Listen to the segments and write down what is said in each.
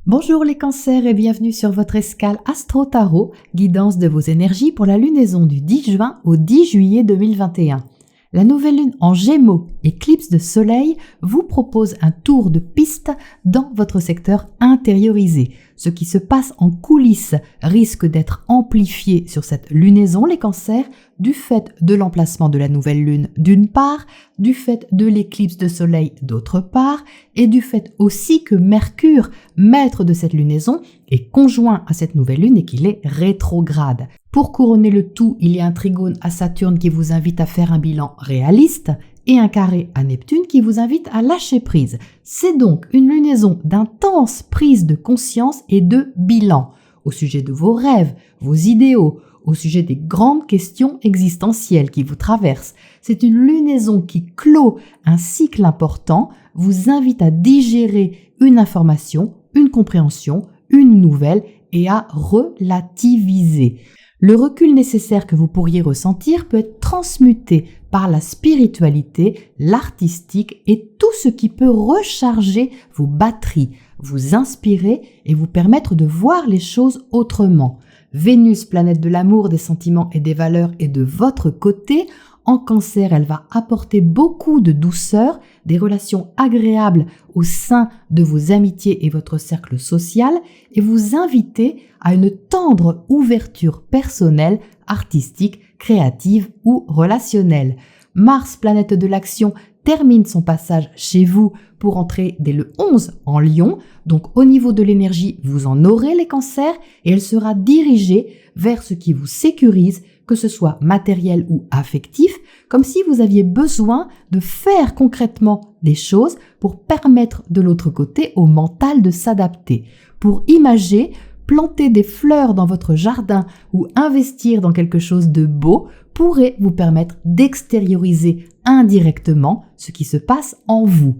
Bonjour les cancers et bienvenue sur votre escale Astro Tarot, guidance de vos énergies pour la lunaison du 10 juin au 10 juillet 2021. La nouvelle lune en Gémeaux, éclipse de soleil, vous propose un tour de piste dans votre secteur intériorisé. Ce qui se passe en coulisses risque d'être amplifié sur cette lunaison, les cancers, du fait de l'emplacement de la nouvelle lune d'une part, du fait de l'éclipse de soleil d'autre part, et du fait aussi que Mercure, maître de cette lunaison, est conjoint à cette nouvelle lune et qu'il est rétrograde. Pour couronner le tout, il y a un trigone à Saturne qui vous invite à faire un bilan réaliste et un carré à Neptune qui vous invite à lâcher prise. C'est donc une lunaison d'intense prise de conscience et de bilan au sujet de vos rêves, vos idéaux, au sujet des grandes questions existentielles qui vous traversent. C'est une lunaison qui clôt un cycle important, vous invite à digérer une information, une compréhension, une nouvelle et à relativiser. Le recul nécessaire que vous pourriez ressentir peut être transmuté par la spiritualité, l'artistique et tout ce qui peut recharger vos batteries, vous inspirer et vous permettre de voir les choses autrement. Vénus, planète de l'amour, des sentiments et des valeurs, est de votre côté. En Cancer, elle va apporter beaucoup de douceur, des relations agréables au sein de vos amitiés et votre cercle social et vous inviter à une tendre ouverture personnelle, artistique, créative ou relationnelle. Mars, planète de l'action, termine son passage chez vous pour entrer dès le 11 en Lion. Donc au niveau de l'énergie, vous en aurez les cancers et elle sera dirigée vers ce qui vous sécurise, que ce soit matériel ou affectif, comme si vous aviez besoin de faire concrètement des choses pour permettre de l'autre côté au mental de s'adapter. Pour imager, planter des fleurs dans votre jardin ou investir dans quelque chose de beau pourrait vous permettre d'extérioriser indirectement ce qui se passe en vous.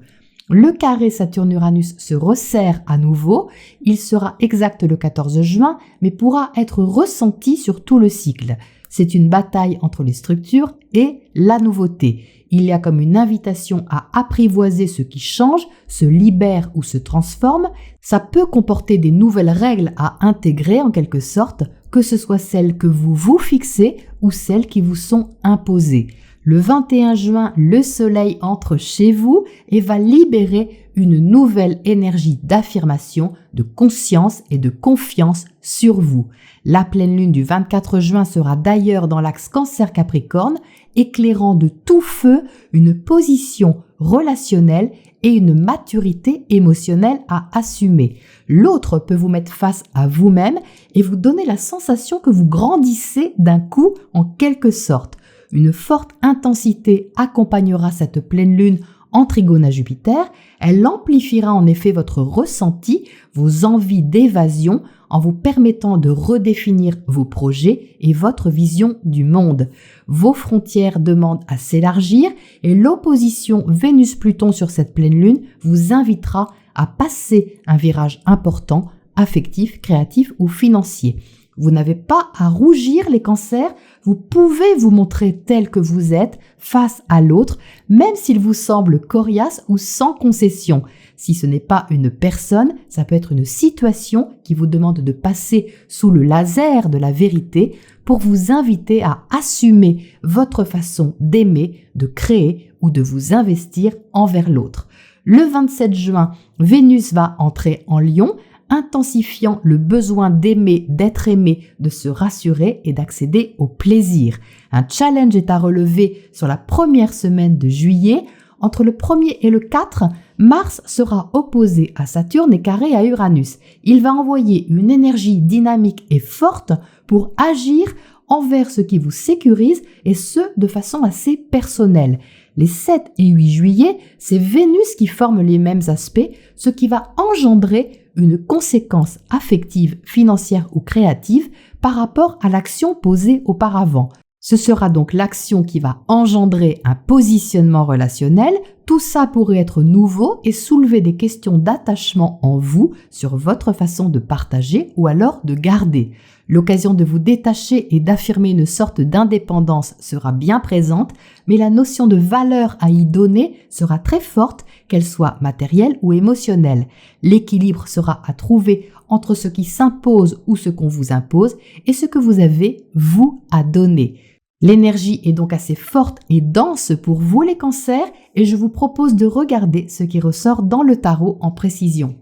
Le carré Saturne-Uranus se resserre à nouveau, il sera exact le 14 juin, mais pourra être ressenti sur tout le cycle. C'est une bataille entre les structures et la nouveauté. Il y a comme une invitation à apprivoiser ce qui change, se libère ou se transforme. Ça peut comporter des nouvelles règles à intégrer en quelque sorte, que ce soit celles que vous vous fixez ou celles qui vous sont imposées. Le 21 juin, le soleil entre chez vous et va libérer une nouvelle énergie d'affirmation, de conscience et de confiance sur vous. La pleine lune du 24 juin sera d'ailleurs dans l'axe Cancer-Capricorne, éclairant de tout feu une position relationnelle et une maturité émotionnelle à assumer. L'autre peut vous mettre face à vous-même et vous donner la sensation que vous grandissez d'un coup en quelque sorte. Une forte intensité accompagnera cette pleine lune en trigone à Jupiter. Elle amplifiera en effet votre ressenti, vos envies d'évasion en vous permettant de redéfinir vos projets et votre vision du monde. Vos frontières demandent à s'élargir et l'opposition Vénus-Pluton sur cette pleine lune vous invitera à passer un virage important, affectif, créatif ou financier. Vous n'avez pas à rougir les cancers, vous pouvez vous montrer tel que vous êtes face à l'autre, même s'il vous semble coriace ou sans concession. Si ce n'est pas une personne, ça peut être une situation qui vous demande de passer sous le laser de la vérité pour vous inviter à assumer votre façon d'aimer, de créer ou de vous investir envers l'autre. Le 27 juin, Vénus va entrer en Lion, intensifiant le besoin d'aimer, d'être aimé, de se rassurer et d'accéder au plaisir. Un challenge est à relever sur la première semaine de juillet. Entre le 1er et le 4, Mars sera opposé à Saturne et carré à Uranus. Il va envoyer une énergie dynamique et forte pour agir envers ce qui vous sécurise et ce de façon assez personnelle. Les 7 et 8 juillet, c'est Vénus qui forme les mêmes aspects, ce qui va engendrer une conséquence affective, financière ou créative par rapport à l'action posée auparavant. Ce sera donc l'action qui va engendrer un positionnement relationnel, tout ça pourrait être nouveau et soulever des questions d'attachement en vous sur votre façon de partager ou alors de garder. L'occasion de vous détacher et d'affirmer une sorte d'indépendance sera bien présente, mais la notion de valeur à y donner sera très forte, qu'elle soit matérielle ou émotionnelle. L'équilibre sera à trouver entre ce qui s'impose ou ce qu'on vous impose et ce que vous avez, vous, à donner. L'énergie est donc assez forte et dense pour vous les cancers et je vous propose de regarder ce qui ressort dans le tarot en précision.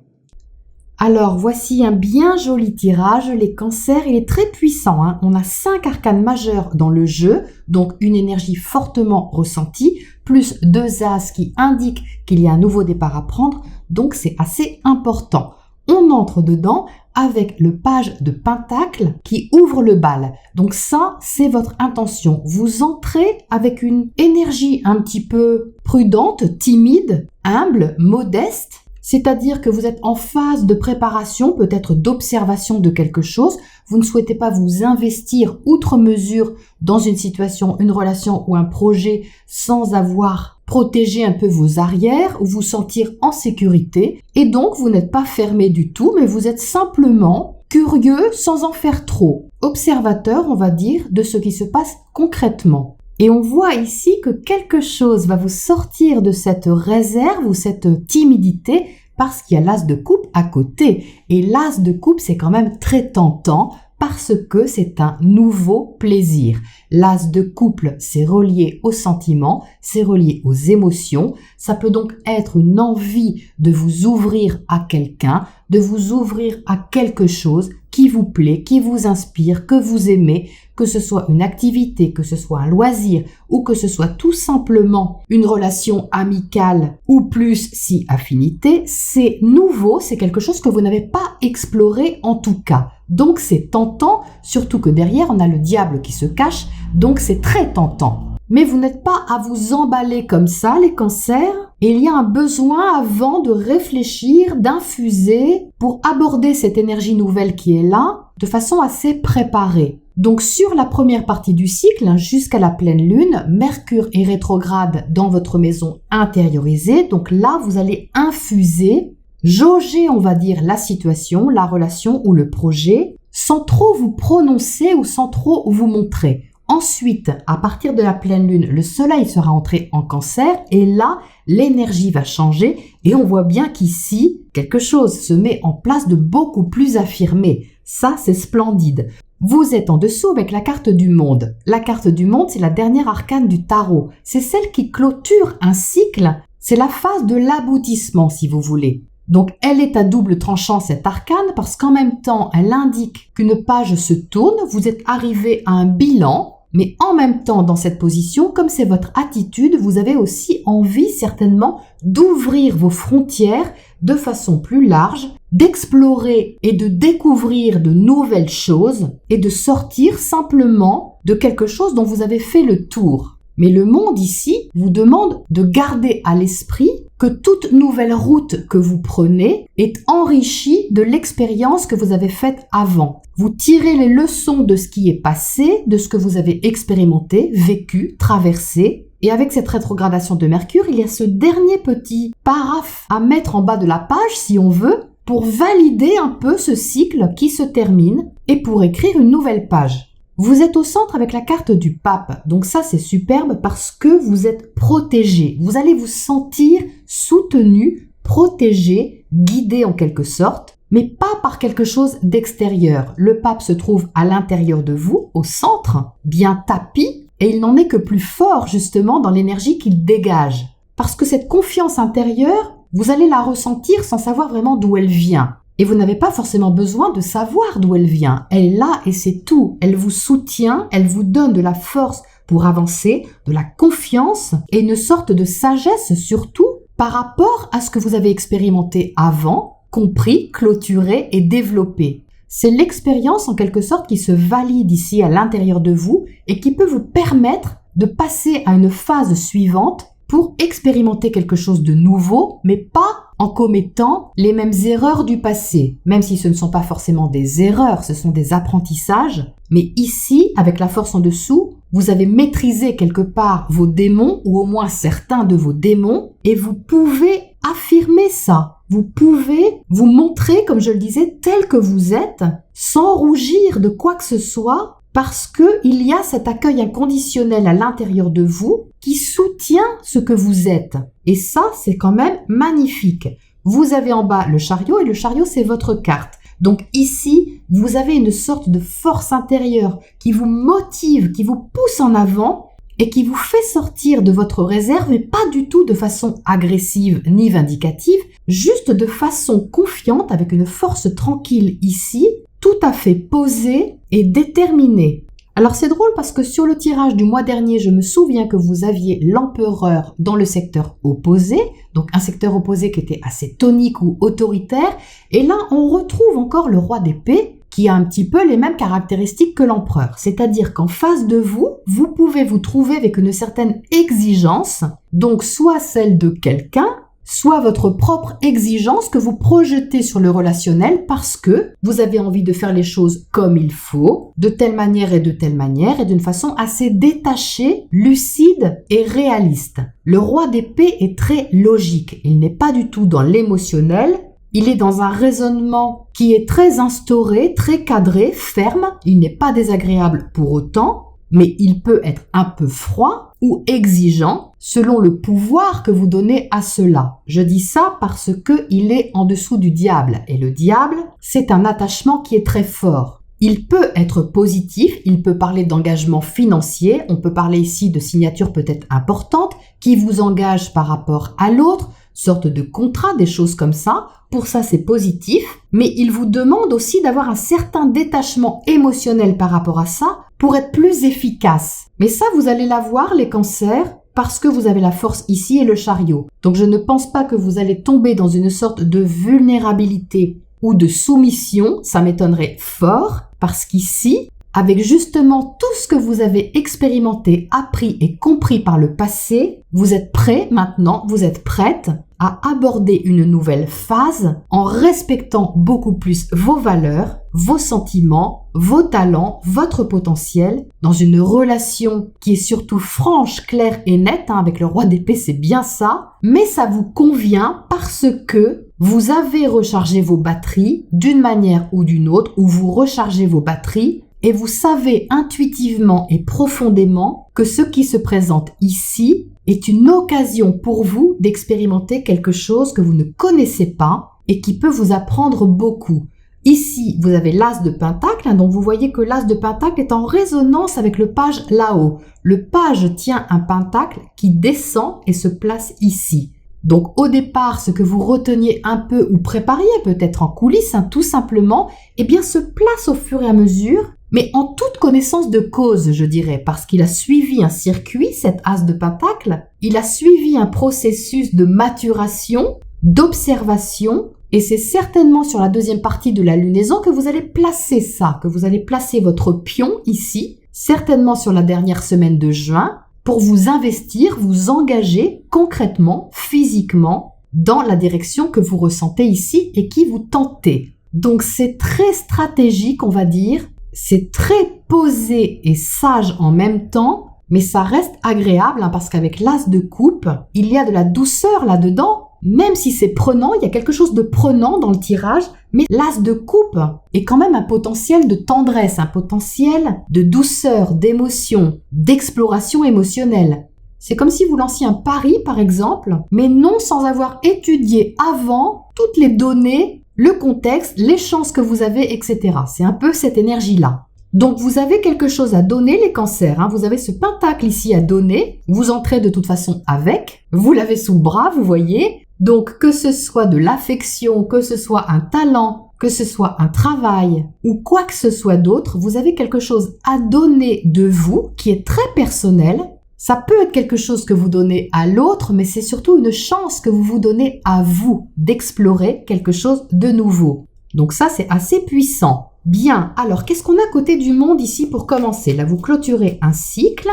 Alors voici un bien joli tirage, les cancers, il est très puissant, hein. On a 5 arcanes majeurs dans le jeu, donc une énergie fortement ressentie, plus 2 as qui indiquent qu'il y a un nouveau départ à prendre, donc c'est assez important. On entre dedans avec le page de Pentacle qui ouvre le bal. Donc ça, c'est votre intention. Vous entrez avec une énergie un petit peu prudente, timide, humble, modeste. C'est-à-dire que vous êtes en phase de préparation, peut-être d'observation de quelque chose. Vous ne souhaitez pas vous investir outre mesure dans une situation, une relation ou un projet sans avoir protégé un peu vos arrières ou vous sentir en sécurité. Et donc, vous n'êtes pas fermé du tout, mais vous êtes simplement curieux sans en faire trop. Observateur, on va dire, de ce qui se passe concrètement. Et on voit ici que quelque chose va vous sortir de cette réserve ou cette timidité parce qu'il y a l'as de coupe à côté. Et l'as de coupe, c'est quand même très tentant parce que c'est un nouveau plaisir. L'as de couple, c'est relié aux sentiments, c'est relié aux émotions. Ça peut donc être une envie de vous ouvrir à quelqu'un, de vous ouvrir à quelque chose qui vous plaît, qui vous inspire, que vous aimez, que ce soit une activité, que ce soit un loisir ou que ce soit tout simplement une relation amicale ou plus si affinité, c'est nouveau, c'est quelque chose que vous n'avez pas exploré en tout cas. Donc c'est tentant, surtout que derrière on a le diable qui se cache, donc c'est très tentant. Mais vous n'êtes pas à vous emballer comme ça, les cancers. Et il y a un besoin avant de réfléchir, d'infuser pour aborder cette énergie nouvelle qui est là de façon assez préparée. Donc sur la première partie du cycle, jusqu'à la pleine lune, Mercure est rétrograde dans votre maison intériorisée. Donc là, vous allez infuser, jauger, on va dire, la situation, la relation ou le projet, sans trop vous prononcer ou sans trop vous montrer. Ensuite, à partir de la pleine lune, le soleil sera entré en cancer et là, l'énergie va changer et on voit bien qu'ici, quelque chose se met en place de beaucoup plus affirmé. Ça, c'est splendide. Vous êtes en dessous avec la carte du monde. La carte du monde, c'est la dernière arcane du tarot. C'est celle qui clôture un cycle. C'est la phase de l'aboutissement, si vous voulez. Donc, elle est à double tranchant, cette arcane, parce qu'en même temps, elle indique qu'une page se tourne, vous êtes arrivé à un bilan, mais en même temps, dans cette position, comme c'est votre attitude, vous avez aussi envie, certainement, d'ouvrir vos frontières de façon plus large, d'explorer et de découvrir de nouvelles choses et de sortir simplement de quelque chose dont vous avez fait le tour. Mais le monde ici vous demande de garder à l'esprit que toute nouvelle route que vous prenez est enrichie de l'expérience que vous avez faite avant. Vous tirez les leçons de ce qui est passé, de ce que vous avez expérimenté, vécu, traversé. Et avec cette rétrogradation de Mercure, il y a ce dernier petit paraphe à mettre en bas de la page, si on veut, pour valider un peu ce cycle qui se termine et pour écrire une nouvelle page. Vous êtes au centre avec la carte du pape, donc ça c'est superbe parce que vous êtes protégé. Vous allez vous sentir soutenu, protégé, guidé en quelque sorte, mais pas par quelque chose d'extérieur. Le pape se trouve à l'intérieur de vous, au centre, bien tapi, et il n'en est que plus fort justement dans l'énergie qu'il dégage. Parce que cette confiance intérieure, vous allez la ressentir sans savoir vraiment d'où elle vient. Et vous n'avez pas forcément besoin de savoir d'où elle vient. Elle est là et c'est tout. Elle vous soutient, elle vous donne de la force pour avancer, de la confiance et une sorte de sagesse surtout par rapport à ce que vous avez expérimenté avant, compris, clôturé et développé. C'est l'expérience en quelque sorte qui se valide ici à l'intérieur de vous et qui peut vous permettre de passer à une phase suivante pour expérimenter quelque chose de nouveau, mais pas en commettant les mêmes erreurs du passé, même si ce ne sont pas forcément des erreurs, ce sont des apprentissages. Mais ici, avec la force en dessous, vous avez maîtrisé quelque part vos démons, ou au moins certains de vos démons, et vous pouvez affirmer ça. Vous pouvez vous montrer, comme je le disais, tel que vous êtes, sans rougir de quoi que ce soit, parce qu'il y a cet accueil inconditionnel à l'intérieur de vous qui soutient ce que vous êtes. Et ça, c'est quand même magnifique. Vous avez en bas le chariot, et le chariot, c'est votre carte. Donc ici, vous avez une sorte de force intérieure qui vous motive, qui vous pousse en avant et qui vous fait sortir de votre réserve, mais pas du tout de façon agressive ni vindicative, juste de façon confiante, avec une force tranquille ici, tout à fait posée et déterminée. Alors c'est drôle parce que sur le tirage du mois dernier, je me souviens que vous aviez l'empereur dans le secteur opposé, donc un secteur opposé qui était assez tonique ou autoritaire, et là on retrouve encore le roi d'épée qui a un petit peu les mêmes caractéristiques que l'empereur, c'est-à-dire qu'en face de vous, vous pouvez vous trouver avec une certaine exigence, donc soit celle de quelqu'un, soit votre propre exigence que vous projetez sur le relationnel parce que vous avez envie de faire les choses comme il faut, de telle manière et d'une façon assez détachée, lucide et réaliste. Le roi d'épée est très logique, il n'est pas du tout dans l'émotionnel, il est dans un raisonnement qui est très instauré, très cadré, ferme, il n'est pas désagréable pour autant, mais il peut être un peu froid ou exigeant selon le pouvoir que vous donnez à cela. Je dis ça parce que il est en dessous du diable. Et le diable, c'est un attachement qui est très fort. Il peut être positif, il peut parler d'engagement financier, on peut parler ici de signature peut-être importante qui vous engage par rapport à l'autre, sorte de contrat, des choses comme ça. Pour ça, c'est positif, mais il vous demande aussi d'avoir un certain détachement émotionnel par rapport à ça pour être plus efficace. Mais ça, vous allez l'avoir, les cancers, parce que vous avez la force ici et le chariot. Donc je ne pense pas que vous allez tomber dans une sorte de vulnérabilité ou de soumission, ça m'étonnerait fort, parce qu'ici, avec justement tout ce que vous avez expérimenté, appris et compris par le passé, vous êtes prêt maintenant, vous êtes prête à aborder une nouvelle phase en respectant beaucoup plus vos valeurs, vos sentiments, vos talents, votre potentiel, dans une relation qui est surtout franche, claire et nette, avec le roi d'épée, c'est bien ça, mais ça vous convient parce que vous avez rechargé vos batteries d'une manière ou d'une autre, ou vous rechargez vos batteries, et vous savez intuitivement et profondément que ce qui se présente ici est une occasion pour vous d'expérimenter quelque chose que vous ne connaissez pas et qui peut vous apprendre beaucoup. Ici, vous avez l'as de pentacle, donc vous voyez que l'as de pentacle est en résonance avec le page là-haut. Le page tient un pentacle qui descend et se place ici. Donc au départ, ce que vous reteniez un peu ou prépariez peut-être en coulisses, tout simplement, eh bien se place au fur et à mesure, mais en toute connaissance de cause, je dirais, parce qu'il a suivi un circuit, cet as de pentacle, il a suivi un processus de maturation, d'observation, et c'est certainement sur la deuxième partie de la lunaison que vous allez placer ça, que vous allez placer votre pion ici, certainement sur la dernière semaine de juin, pour vous investir, vous engager concrètement, physiquement, dans la direction que vous ressentez ici et qui vous tentez. Donc c'est très stratégique, on va dire, c'est très posé et sage en même temps, mais ça reste agréable parce qu'avec l'as de coupe, il y a de la douceur là-dedans, même si c'est prenant, il y a quelque chose de prenant dans le tirage, mais l'as de coupe est quand même un potentiel de tendresse, un potentiel de douceur, d'émotion, d'exploration émotionnelle. C'est comme si vous lanciez un pari, par exemple, mais non sans avoir étudié avant toutes les données, le contexte, les chances que vous avez, etc. C'est un peu cette énergie-là. Donc vous avez quelque chose à donner, les cancers, vous avez ce pentacle ici à donner, vous entrez de toute façon avec, vous l'avez sous le bras, vous voyez. Donc que ce soit de l'affection, que ce soit un talent, que ce soit un travail ou quoi que ce soit d'autre, vous avez quelque chose à donner de vous qui est très personnel. Ça peut être quelque chose que vous donnez à l'autre, mais c'est surtout une chance que vous vous donnez à vous d'explorer quelque chose de nouveau. Donc ça, c'est assez puissant. Bien, alors qu'est-ce qu'on a côté du monde ici pour commencer? Là, vous clôturez un cycle.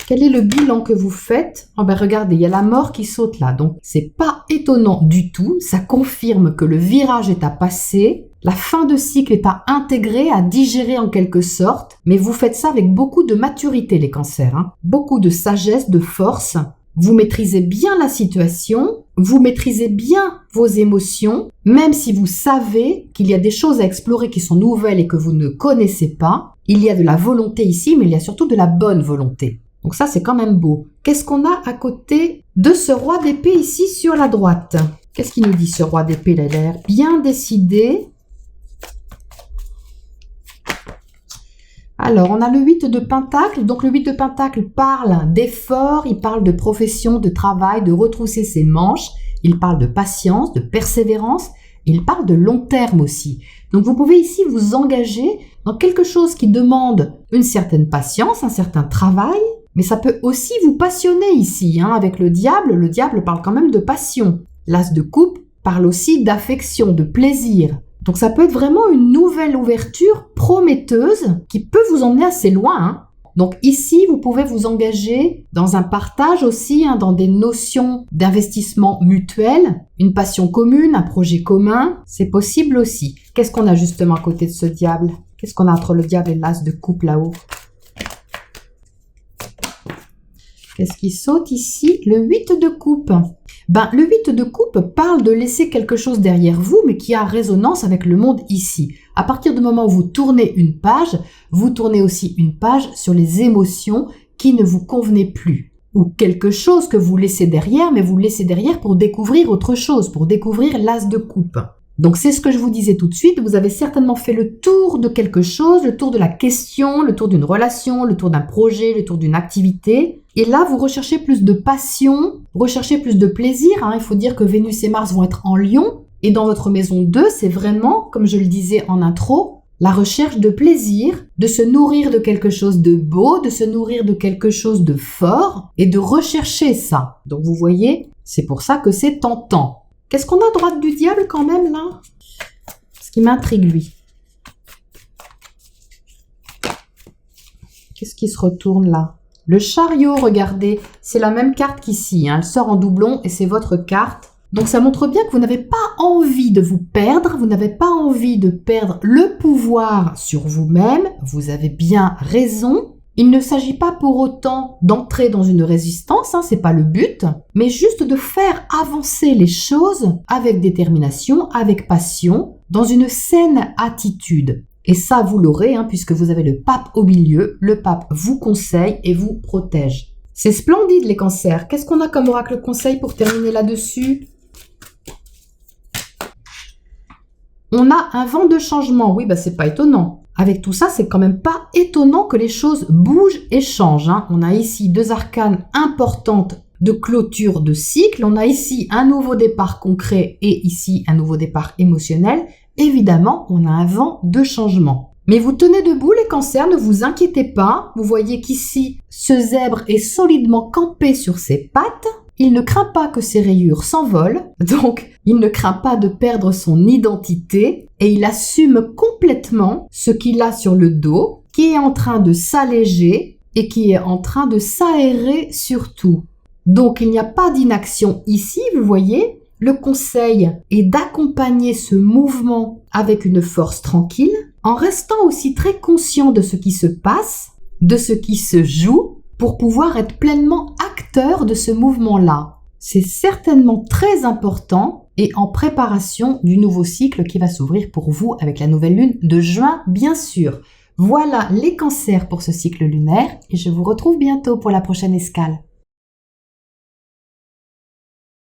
Quel est le bilan que vous faites? Oh ben regardez, il y a la mort qui saute là, donc c'est pas étonnant du tout. Ça confirme que le virage est à passer, la fin de cycle est à intégrer, à digérer en quelque sorte, mais vous faites ça avec beaucoup de maturité les cancers, hein. Beaucoup de sagesse, de force. Vous maîtrisez bien la situation, vous maîtrisez bien vos émotions, même si vous savez qu'il y a des choses à explorer qui sont nouvelles et que vous ne connaissez pas. Il y a de la volonté ici, mais il y a surtout de la bonne volonté. Donc ça, c'est quand même beau. Qu'est-ce qu'on a à côté de ce roi d'épée ici sur la droite? Qu'est-ce qu'il nous dit ce roi d'épée? Il a l'air bien décidé. Alors, on a le 8 de Pentacle. Donc, le 8 de Pentacle parle d'effort, il parle de profession, de travail, de retrousser ses manches. Il parle de patience, de persévérance. Il parle de long terme aussi. Donc, vous pouvez ici vous engager dans quelque chose qui demande une certaine patience, un certain travail. Mais ça peut aussi vous passionner ici, hein. Avec le diable parle quand même de passion. L'as de coupe parle aussi d'affection, de plaisir. Donc ça peut être vraiment une nouvelle ouverture prometteuse qui peut vous emmener assez loin, hein. Donc ici, vous pouvez vous engager dans un partage aussi, hein, dans des notions d'investissement mutuel, une passion commune, un projet commun, c'est possible aussi. Qu'est-ce qu'on a justement à côté de ce diable? Qu'est-ce qu'on a entre le diable et l'as de coupe là-haut? Qu'est-ce qui saute ici? Le 8 de coupe. Le 8 de coupe parle de laisser quelque chose derrière vous, mais qui a résonance avec le monde ici. À partir du moment où vous tournez une page, vous tournez aussi une page sur les émotions qui ne vous convenaient plus. Ou quelque chose que vous laissez derrière, mais vous laissez derrière pour découvrir autre chose, pour découvrir l'as de coupe. Donc c'est ce que je vous disais tout de suite, vous avez certainement fait le tour de quelque chose, le tour de la question, le tour d'une relation, le tour d'un projet, le tour d'une activité. Et là, vous recherchez plus de passion, vous recherchez plus de plaisir, hein. Il faut dire que Vénus et Mars vont être en Lion. Et dans votre maison 2, c'est vraiment, comme je le disais en intro, la recherche de plaisir, de se nourrir de quelque chose de beau, de se nourrir de quelque chose de fort et de rechercher ça. Donc vous voyez, c'est pour ça que c'est tentant. Qu'est-ce qu'on a à droite du diable quand même là? Ce qui m'intrigue lui. Qu'est-ce qui se retourne là? Le chariot, regardez, c'est la même carte qu'ici, hein. Elle sort en doublon et c'est votre carte. Donc ça montre bien que vous n'avez pas envie de vous perdre, vous n'avez pas envie de perdre le pouvoir sur vous-même, vous avez bien raison. Il ne s'agit pas pour autant d'entrer dans une résistance, hein, c'est pas le but, mais juste de faire avancer les choses avec détermination, avec passion, dans une saine attitude. Et ça, vous l'aurez, hein, puisque vous avez le pape au milieu, le pape vous conseille et vous protège. C'est splendide les cancers. Qu'est-ce qu'on a comme oracle conseil pour terminer là-dessus? On a un vent de changement. Oui, c'est pas étonnant. Avec tout ça, c'est quand même pas étonnant que les choses bougent et changent, hein. On a ici 2 arcanes importantes de clôture de cycle. On a ici un nouveau départ concret et ici un nouveau départ émotionnel. Évidemment, on a un vent de changement. Mais vous tenez debout les cancers, ne vous inquiétez pas. Vous voyez qu'ici, ce zèbre est solidement campé sur ses pattes. Il ne craint pas que ses rayures s'envolent, donc il ne craint pas de perdre son identité et il assume complètement ce qu'il a sur le dos, qui est en train de s'alléger et qui est en train de s'aérer surtout. Donc il n'y a pas d'inaction ici, vous voyez. Le conseil est d'accompagner ce mouvement avec une force tranquille, en restant aussi très conscient de ce qui se passe, de ce qui se joue, pour pouvoir être pleinement acteur de ce mouvement-là. C'est certainement très important et en préparation du nouveau cycle qui va s'ouvrir pour vous avec la nouvelle lune de juin, bien sûr. Voilà les cancers pour ce cycle lunaire et je vous retrouve bientôt pour la prochaine escale.